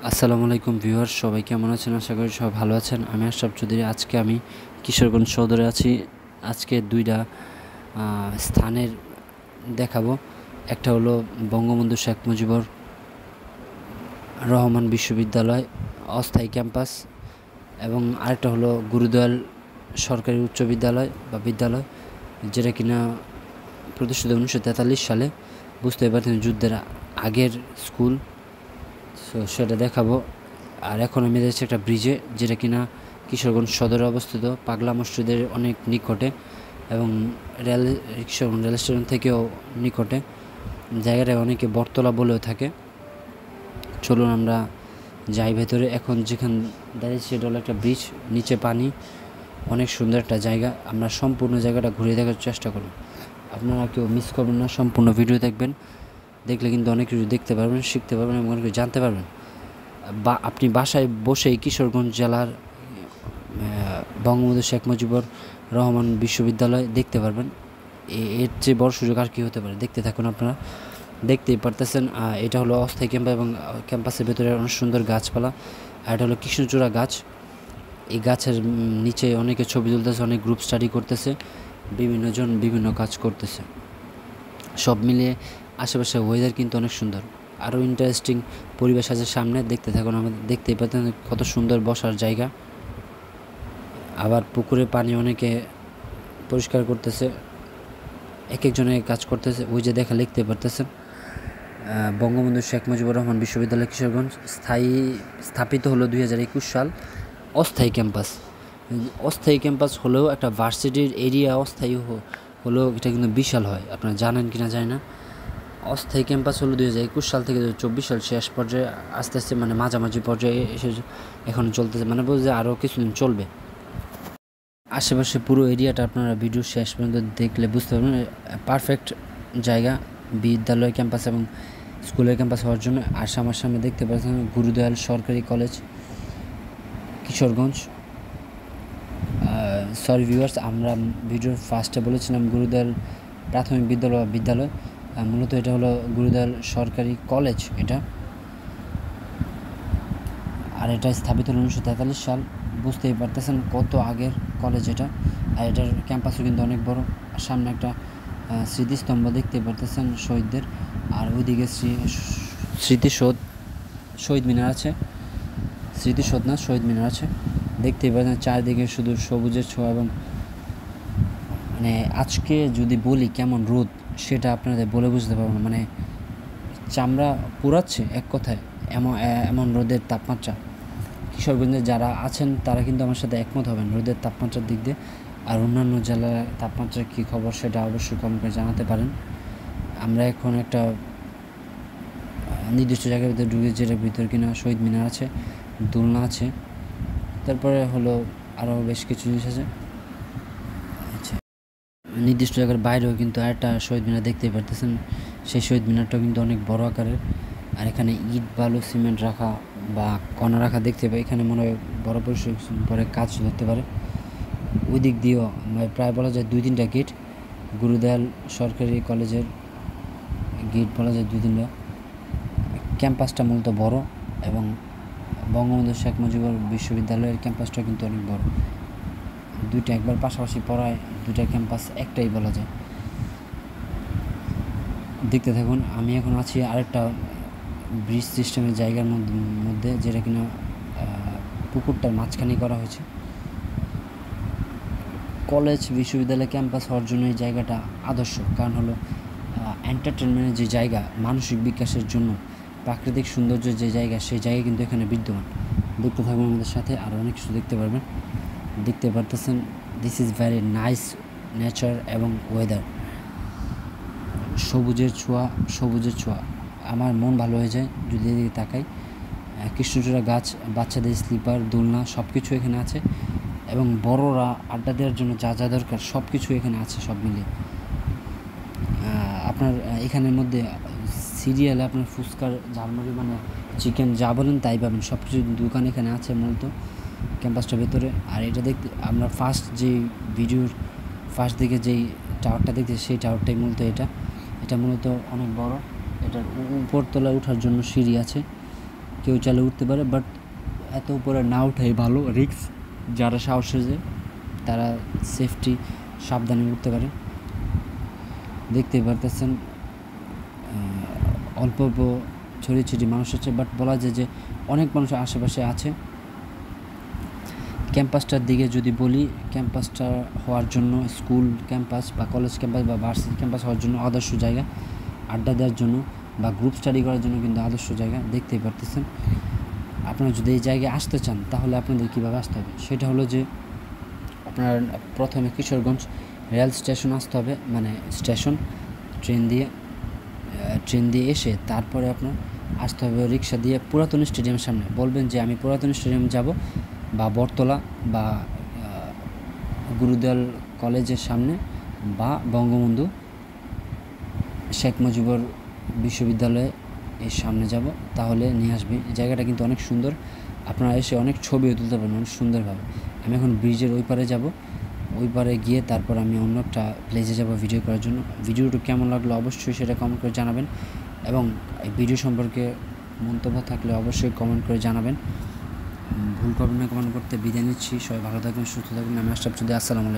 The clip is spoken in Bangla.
আসসালামু আলাইকুম ভিউয়ার্স, সবাই কেমন আছেন? আশা করি সবাই ভালো আছেন। আমি আশরাফ চৌধুরী। আজকে আমি কিশোরগঞ্জ সদরে আছি। আজকে দুইটা স্থানের দেখাবো। একটা হলো বঙ্গবন্ধু শেখ মুজিবুর রহমান বিশ্ববিদ্যালয় অস্থায়ী ক্যাম্পাস, এবং আরেকটা হলো গুরুদয়াল সরকারি উচ্চ বিদ্যালয় বা বিদ্যালয়, যেটা কিনা প্রতিষ্ঠিত 1943 সালে। বুঝতে পারছেন, যুদ্ধের আগের স্কুল। সেটা দেখাবো। আর এখন আমি যাচ্ছি একটা ব্রিজে, যেটা কিনা কিশোরগঞ্জ সদরে অবস্থিত, পাগলা মসজিদের অনেক নিকটে এবং কিশোরগঞ্জ রেল স্টেশন থেকেও নিকটে। জায়গাটা অনেকে বটতলা বলেও থাকে। চলুন আমরা যাই ভেতরে। এখন যেখানে দাঁড়িয়েছি সেটা হলো একটা ব্রিজ, নিচে পানি, অনেক সুন্দর একটা জায়গা। আমরা সম্পূর্ণ জায়গাটা ঘুরে দেখার চেষ্টা করব। আপনারা কেউ মিস করবেন না, সম্পূর্ণ ভিডিও দেখবেন। দেখলে কিন্তু অনেক কিছু দেখতে পারবেন, শিখতে পারবেন এবং অনেক কিছু জানতে পারবেন। বা আপনি বাসায় বসেই কিশোরগঞ্জ জেলার বঙ্গবন্ধু শেখ মুজিবুর রহমান বিশ্ববিদ্যালয় দেখতে পারবেন। এর চেয়ে বড় সুযোগ আর কী হতে পারে? দেখতে থাকুন। আপনারা দেখতেই পারতেছেন, এটা হলো অস্থায়ী ক্যাম্পাস এবং ক্যাম্পাসের ভেতরে অনেক সুন্দর গাছপালা। আর এটা হলো কৃষ্ণচূড়া গাছ। এই গাছের নিচে অনেকে ছবি তুলতেছে, অনেক গ্রুপ স্টাডি করতেছে, বিভিন্নজন বিভিন্ন কাজ করতেছে। সব মিলিয়ে আশেপাশে ওয়েদার কিন্তু অনেক সুন্দর। আরও ইন্টারেস্টিং পরিবেশ আছে সামনে, দেখতে থাকুন। আমাদের দেখতেই পাচ্ছেন কত সুন্দর বসার জায়গা। আবার পুকুরে পানি অনেকে পরিষ্কার করতেছে, এক একজনের কাজ করতেছে। ওই যে দেখা লিখতে পারতেছেন, বঙ্গবন্ধু শেখ মুজিবুর রহমান বিশ্ববিদ্যালয় কিশোরগঞ্জ স্থাপিত হলো 2021 সাল। অস্থায়ী ক্যাম্পাস, অস্থায়ী ক্যাম্পাস হলেও একটা ভার্সিটির এরিয়া অস্থায়ী হলেও এটা কিন্তু বিশাল হয়। আপনারা জানেন কি না জানি না। অস্থায়ী ক্যাম্পাস হলো 2021 সাল থেকে 2024 সাল শেষ পর্যায়ে, আস্তে আস্তে মানে মাঝামাঝি পর্যায়ে এসে এখন চলতেছে, মানে বলছে যে আরও কিছুদিন চলবে। আশেপাশে পুরো এরিয়াটা আপনারা ভিডিও শেষ পর্যন্ত দেখলে বুঝতে পারবেন। পারফেক্ট জায়গা বিদ্যালয় ক্যাম্পাস এবং স্কুলের ক্যাম্পাস হওয়ার জন্য। আর আমার সামনে দেখতে পাচ্ছেন গুরুদয়াল সরকারি কলেজ কিশোরগঞ্জ। সরি ভিউয়ার্স, আমরা ভিডিওর ফার্স্টে বলেছিলাম গুরুদয়াল প্রাথমিক বিদ্যালয়। মূলত এটা হলো গুরুদয়াল সরকারি কলেজ এটা। আর এটা স্থাপিত হলো 1943 সাল। বুঝতেই পারতেছেন কত আগের কলেজ এটা। আর এটার ক্যাম্পাসও কিন্তু অনেক বড়। সামনে একটা স্মৃতিস্তম্ভ দেখতে পারতেছেন শহীদদের। আর ওইদিকে শহীদ মিনার আছে। স্মৃতিসৌধ না, শহীদ মিনার আছে। দেখতেই পাচ্ছেন চারিদিকে শুধু সবুজের ছোঁয়া। এবং মানে আজকে যদি বলি কেমন রোদ, সেটা আপনাদের বলে বুঝতে পারবো না। মানে চামড়া পুড়াচ্ছে এক কথায়, এমন রোদের তাপমাত্রা। কিশোরগঞ্জে যারা আছেন তারা কিন্তু আমার সাথে একমত হবেন রোদের তাপমাত্রার দিক দিয়ে। আর অন্যান্য জেলার তাপমাত্রার কী খবর সেটা অবশ্যই কমেন্ট করে জানাতে পারেন। আমরা এখন একটা নির্দিষ্ট জায়গার ভিতরে ঢুকে, যেটার ভিতর কিনা শহীদ মিনার আছে, দোলনা আছে, তারপরে হলো আরও বেশ কিছু জিনিস আছে। আচ্ছা, নির্দিষ্ট জায়গার বাইরেও কিন্তু আরেকটা শহীদ মিনার দেখতেই পারতেছেন। সেই শহীদ মিনারটাও কিন্তু অনেক বড় আকারের। আর এখানে ইট বালু সিমেন্ট রাখা বা কণা রাখা দেখতে পাই। এখানে মনে হয় বড় পরে কাজ ধরতে পারে। ওই দিক দিয়েও প্রায় বলা যায় 2-3টা গেট। গুরুদয়াল সরকারি কলেজের গেট বলা যায় 2-3টা। ক্যাম্পাসটা মূলত বড় এবং বঙ্গবন্ধু শেখ মুজিবুর বিশ্ববিদ্যালয়ের ক্যাম্পাসটা কিন্তু অনেক বড়। দুইটা একবার পাশাপাশি পড়ায়, দুইটা ক্যাম্পাস একটাই বলা যায়। দেখতে থাকুন। আমি এখন আছি আরেকটা ব্রিজ সিস্টেমের জায়গার মধ্যে, যেটা কিনা পুকুরটার মাঝখানে করা হয়েছে। কলেজ বিশ্ববিদ্যালয় ক্যাম্পাস হওয়ার জন্য এই জায়গাটা আদর্শ। কারণ হলো এন্টারটেনমেন্টের যে জায়গা, মানসিক বিকাশের জন্য প্রাকৃতিক সৌন্দর্যের যে জায়গা, সেই জায়গা কিন্তু এখানে বিদ্যমান। দেখতে থাকুন আমাদের সাথে, আরও অনেক কিছু দেখতে পারবেন। দেখতে পারতেছেন this is very nice nature এবং ওয়েদার। সবুজের ছোঁয়া, আমার মন ভালো হয়ে যায় যদি এদিকে তাকাই। কৃষ্ণচূড়া গাছ, বাচ্চাদের স্লিপার, দোলনা সব কিছু এখানে আছে। এবং বড়রা আড্ডা দেওয়ার জন্য যা যা দরকার সব কিছু এখানে আছে, সব মিলিয়ে। আপনার এখানের মধ্যে সিরিয়ালে আপনার ফুচকার, ঝালমুড়ি, মানে চিকেন যা বলেন তাই পাবেন। সব কিছু দোকান এখানে আছে মূলত ক্যাম্পাসটার ভেতরে। আর এটা দেখতে আমরা ভিডিওর ফার্স্ট দিকে যেই টাওয়ারটা দেখতে, সেই টাওয়ারটাই মূলত এটা মূলত অনেক বড়। এটার উপর তলায় ওঠার জন্য সিঁড়ি আছে। কেউ চাইলে উঠতে পারে, বাট এত উপরে না ওঠাই ভালো, রিস্ক। যারা সাহস আছে তারা সেফটি সাবধানে উঠতে পারে। দেখতেই পারতেছেন অল্প অল্প ছড়িয়ে ছিটিয়ে মানুষ আছে, বাট বলা যায় যে অনেক মানুষ আশেপাশে আছে। ক্যাম্পাসটার দিকে যদি বলি, ক্যাম্পাসটা হওয়ার জন্য স্কুল ক্যাম্পাস বা কলেজ ক্যাম্পাস বা ভার্সিটি ক্যাম্পাস হওয়ার জন্য আদর্শ জায়গা, আড্ডা দেওয়ার জন্য বা গ্রুপ স্টাডি করার জন্য কিন্তু আদর্শ জায়গা। দেখতেই পারতেছেন। আপনারা যদি এই জায়গায় আসতে চান তাহলে আপনাদের কীভাবে আসতে হবে, সেটা হলো যে আপনার প্রথমে কিশোরগঞ্জ রেল স্টেশন আসতে হবে, মানে স্টেশন ট্রেন দিয়ে এসে তারপরে আপনার আসতে হবে রিক্সা দিয়ে পুরাতন স্টেডিয়ামের সামনে। বলবেন যে আমি পুরাতন স্টেডিয়াম যাব, বা বটতলা বা গুরুদয়াল কলেজের সামনে বা বঙ্গবন্ধু শেখ মুজিবুর বিশ্ববিদ্যালয়ে এর সামনে যাব, তাহলে নিয়ে আসবে। জায়গাটা কিন্তু অনেক সুন্দর, আপনারা এসে অনেক ছবিও তুলতে পারবেন অনেক সুন্দরভাবে। আমি এখন ব্রিজের ওই পারে যাব, ওই পারে গিয়ে তারপর আমি অন্য একটা প্লেসে যাব ভিডিও করার জন্য। ভিডিওটা কেমন লাগলো অবশ্যই সেটা কমেন্ট করে জানাবেন, এবং এই ভিডিও সম্পর্কে মন্তব্য থাকলে অবশ্যই কমেন্ট করে জানাবেন। ভুল করবেন না কমেন্ট করতে। বিদায় নিচ্ছি, সবাই ভালো থাকবেন, সুস্থ থাকবেন। আমি আশরাফ চৌধুরী, আসসালামু আলাইকুম।